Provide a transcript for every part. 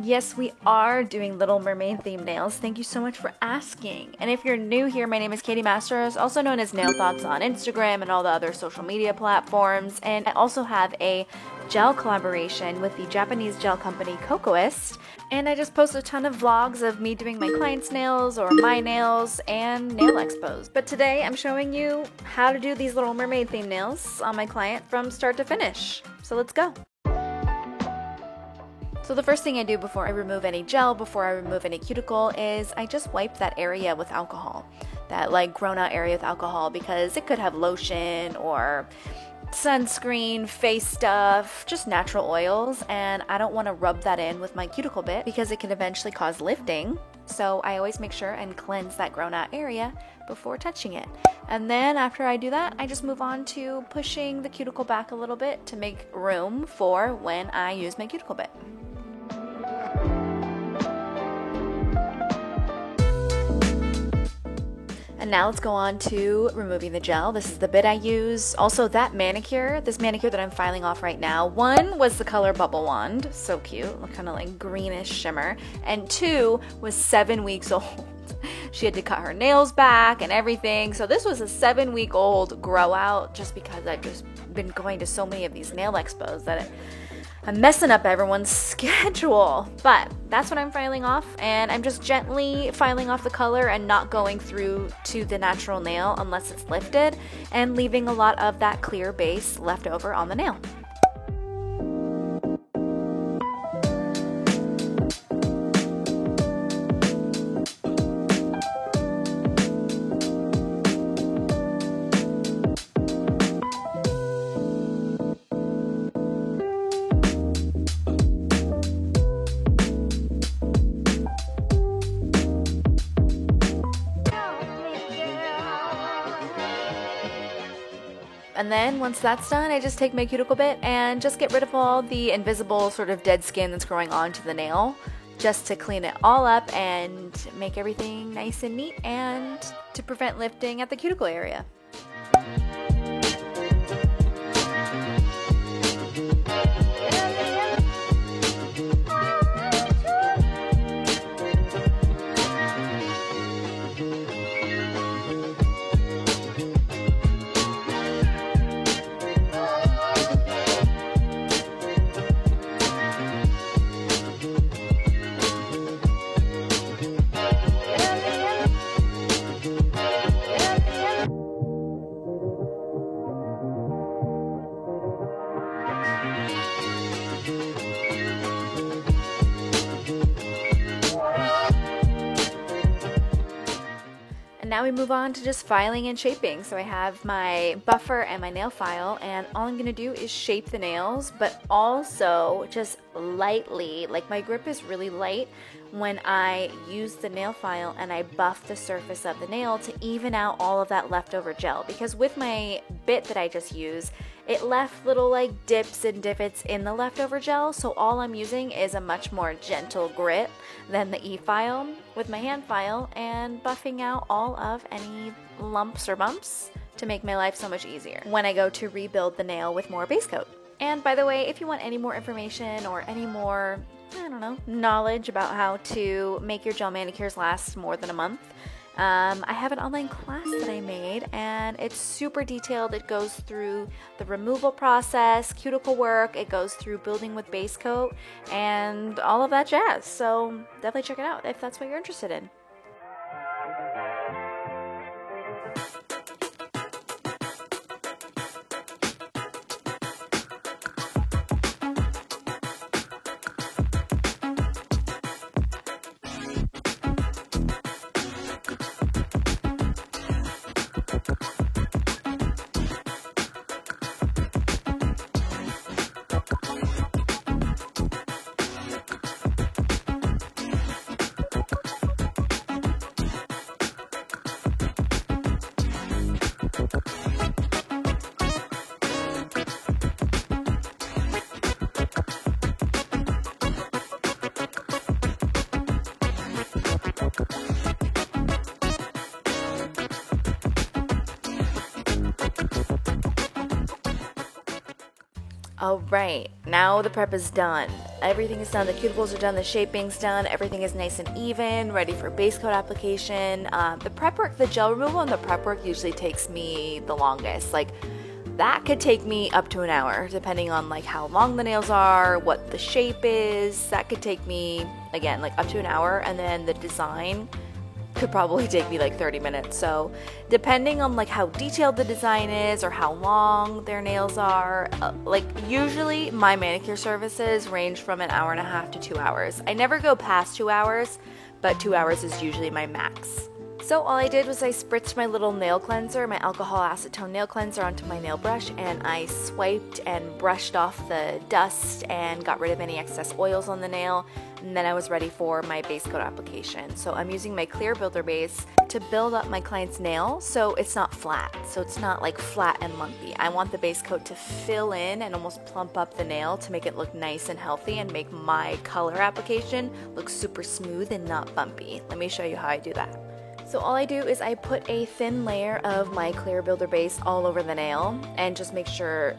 Yes, we are doing Little Mermaid themed nails. Thank you so much for asking. And if you're new here, my name is Katie Masters, also known as Nail Thoughts on Instagram and all the other social media platforms. And I also have a gel collaboration with the Japanese gel company Cocoist. And I just post a ton of vlogs of me doing my clients' nails or my nails and nail expos. But today I'm showing you how to do these Little Mermaid themed nails on my client from start to finish. So let's go. So the first thing I do before I remove any gel, before I remove any cuticle, is I just wipe that area with alcohol. That like grown out area with alcohol, because it could have lotion or sunscreen, face stuff, just natural oils, and I don't want to rub that in with my cuticle bit because it can eventually cause lifting. So I always make sure and cleanse that grown out area before touching it. And then after I do that, I just move on to pushing the cuticle back a little bit to make room for when I use my cuticle bit. And now let's go on to removing the gel. This is the bit I use. Also, this manicure that I'm filing off right now, one was the color Bubble Wand, so cute, kind of like greenish shimmer, and two was 7 weeks old. She had to cut her nails back and everything, so this was a 7-week-old grow out, just because I've just been going to so many of these nail expos that I'm messing up everyone's schedule. But that's what I'm filing off, and I'm just gently filing off the color and not going through to the natural nail unless it's lifted, and leaving a lot of that clear base left over on the nail. And then once that's done, I just take my cuticle bit and just get rid of all the invisible sort of dead skin that's growing onto the nail, just to clean it all up and make everything nice and neat, and to prevent lifting at the cuticle area. Now we move on to just filing and shaping. So I have my buffer and my nail file, and all I'm gonna do is shape the nails, but also just lightly, like my grip is really light when I use the nail file and I buff the surface of the nail to even out all of that leftover gel, because with my bit that I just used, it left little like dips and divots in the leftover gel, so all I'm using is a much more gentle grit than the E-file with my hand file, and buffing out all of any lumps or bumps to make my life so much easier when I go to rebuild the nail with more base coat. And by the way, if you want any more information or any more, I don't know, knowledge about how to make your gel manicures last more than a month, I have an online class that I made, and it's super detailed. It goes through the removal process, cuticle work, it goes through building with base coat, and all of that jazz. So definitely check it out if that's what you're interested in. Alright, now the prep is done. everything is done. The cuticles are done, the shaping's done, everything is nice and even, ready for base coat application. The prep work, the gel removal and the prep work usually takes me the longest. Like, that could take me up to an hour, depending on like how long the nails are, what the shape is. That could take me, again, like up to an hour, and then the design could probably take me like 30 minutes. So depending on like how detailed the design is or how long their nails are, like usually my manicure services range from an hour and a half to 2 hours. I never go past 2 hours, but 2 hours is usually my max. So all I did was I spritzed my little nail cleanser, my alcohol acetone nail cleanser, onto my nail brush, and I swiped and brushed off the dust and got rid of any excess oils on the nail, and then I was ready for my base coat application. So I'm using my clear builder base to build up my client's nail so it's not flat, so it's not like flat and lumpy. I want the base coat to fill in and almost plump up the nail to make it look nice and healthy and make my color application look super smooth and not bumpy. Let me show you how I do that. So all I do is I put a thin layer of my clear builder base all over the nail and just make sure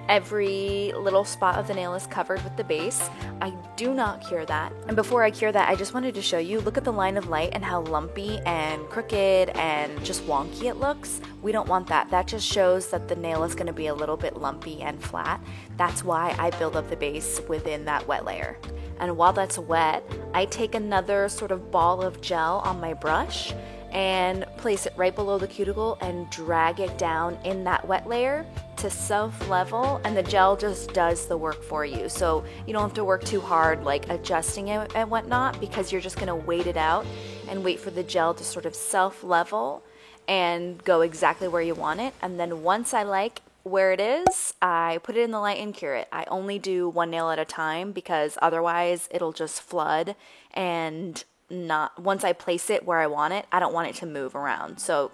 every little spot of the nail is covered with the base. I do not cure that. And before I cure that, I just wanted to show you, look at the line of light and how lumpy and crooked and just wonky it looks. We don't want that. That just shows that the nail is going to be a little bit lumpy and flat. That's why I build up the base within that wet layer. And while that's wet, I take another sort of ball of gel on my brush and place it right below the cuticle and drag it down in that wet layer to self-level, and the gel just does the work for you. So you don't have to work too hard like adjusting it and whatnot, because you're just gonna wait it out and wait for the gel to sort of self-level and go exactly where you want it. And then once I like where it is, I put it in the light and cure it. I only do one nail at a time because otherwise it'll just flood, and not once I place it where I want it, I don't want it to move around. So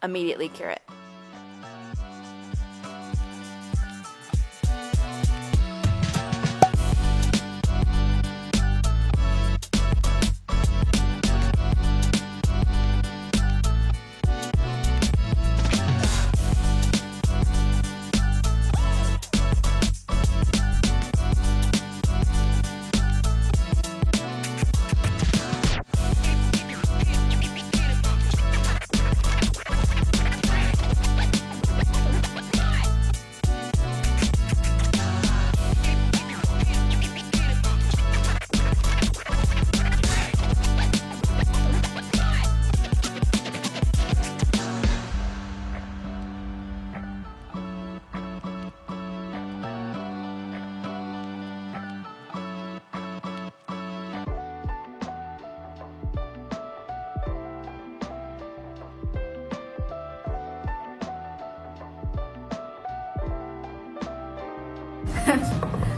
immediately cure it.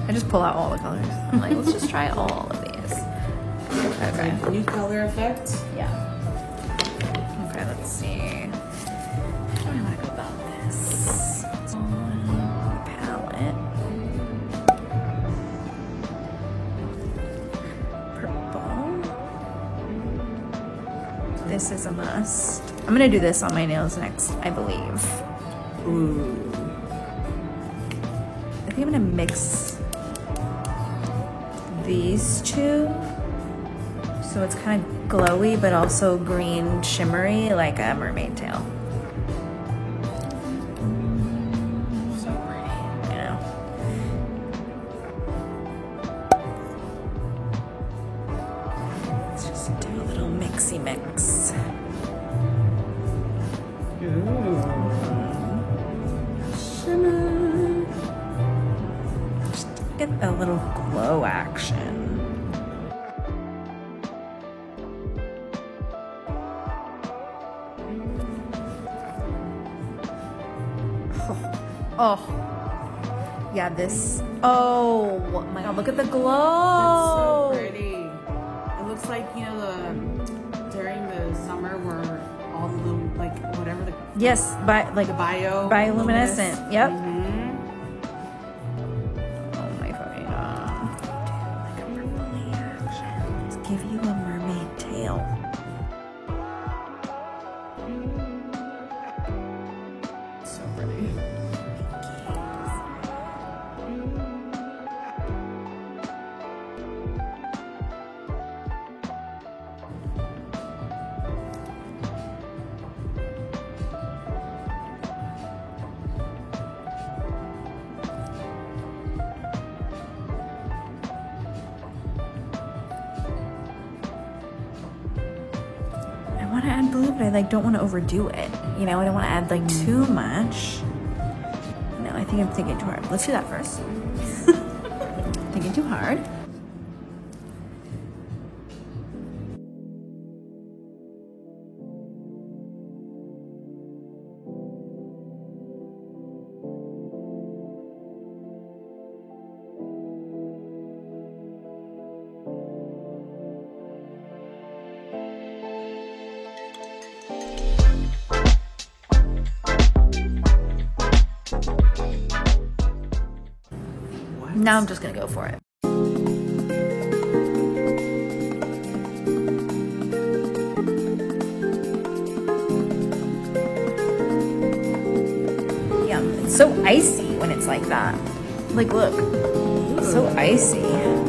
I just pull out all the colors. I'm like, let's just try all of these. Okay. Like new color effect? Yeah. Okay, let's see. How do I like about this? On palette. Purple. This is a must. I'm gonna do this on my nails next, I believe. Ooh. I think I'm gonna mix these two, so it's kind of glowy but also green shimmery, like a mermaid tail. So pretty, you know. Let's just do a little mixy mix. Ooh. Shimmer. Get a little glow action. Oh. Yeah, this. Oh my god, look at the glow. That's so pretty. It looks like, you know, during the summer where all the like whatever the Yes, like the bioluminescent. Yep. Mm-hmm. Give you a mermaid tail. So pretty. blue, but I like don't want to overdo it. You know, I don't want to add like too much. No, I think I'm thinking too hard. Let's do that first. Thinking too hard. Now I'm just gonna go for it. Yum. It's so icy when it's like that. Like, look. So icy.